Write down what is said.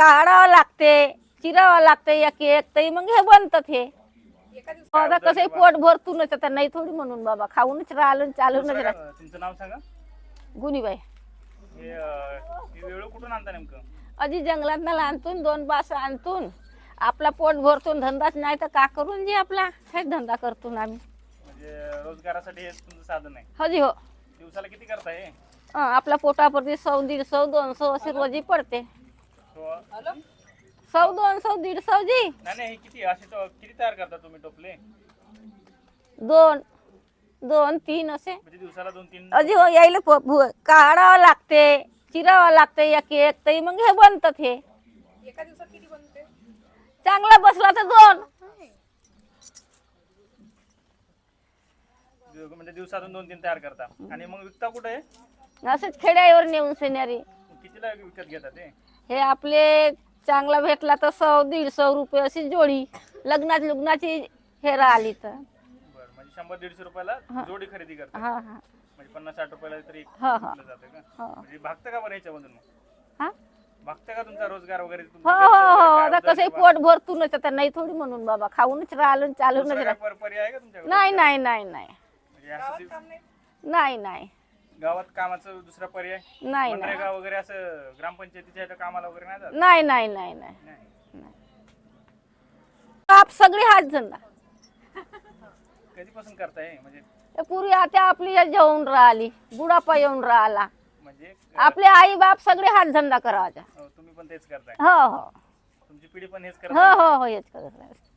काढावं लागते, चिरावं लागते एक एक, तरी मग हे बनतात हे. आता कसं पोट भरतूनच, आता नाही थोडी म्हणून बाबा खाऊनच राहिलं चालूनच राहिलं. तुमचं नाव सांगा. गुणीबाई. हे वेळ कुठून आणता नेमकं? अजी जंगलात आणतून 2 बास आणतून आपला पोट भरतून, धंदाच नाही तर का करून जे आपला हेच धंदा करतून आम्ही. म्हणजे रोजगारासाठी हे तुमचं साधन आहे? हजी हो. दिवसाला किती करता हे? आपला पोटावरती 100, 150, 200 अशी रोजी पडते. 100, 200, 150 जी. नाही हे किती असे किती तयार करता तुम्ही टोपले? 2, 2, 3 असे. म्हणजे दिवसाला 2-3? अजी हो, यायला काढावं लागते, चिरावं लागते एक एक, तरी मग हे बनतात हे. एका दिवसात किती बनते? चांगला बसला तर 2. म्हणजे दिवसातून 2-3 तयार करता. आणि मग विकता कुठे? असंच खेड्यावर नेऊन सेनारी. कितीला विकत घेतात ते? हे आपले चांगला भेटला तर 100, 150 रुपये अशी जोडी. लग्नाची हेरा आली तर. बरं, म्हणजे 100-150 रुपयाला जोडी खरेदी करता. हा हा. म्हणजे 50-60 रुपयाला तरी हा, हा. विकलं जातं का? म्हणजे भागतं का बरं ह्याच्यामधून? हा? भागतं का तुमचा रोजगार वगैरे? हो हो हो. आता कसं पोट भरतूनच, आता नाही थोडी म्हणून बाबा खाऊनच राहिलं चालूनच राहिलं. पर्याय आहे का तुमच्याकडे? नाही नाही नाही नाही म्हणजे असं काम नाही. नाही नाही गावात कामाचं दुसरा पर्याय? नाही नाही मनरेगा वगैरे असं ग्रामपंचायतीच्या ह्याच्या कामाला वगैरे नाही जात? नाही नाही नाही नाही. नाही. आप सगळे हात धंदा. कधीपासून करताय म्हणजे? ते पूर्वी आता आपली जेवून राहिली, बुडापा येऊन राहिला, म्हणजे आपले आई बाप सगळे हात धंदा करायचा. तुम्ही पण तेच करताय? हो हो तुमची पिढी पण हेच हो करताय? हो हो हेच करत राहायचं.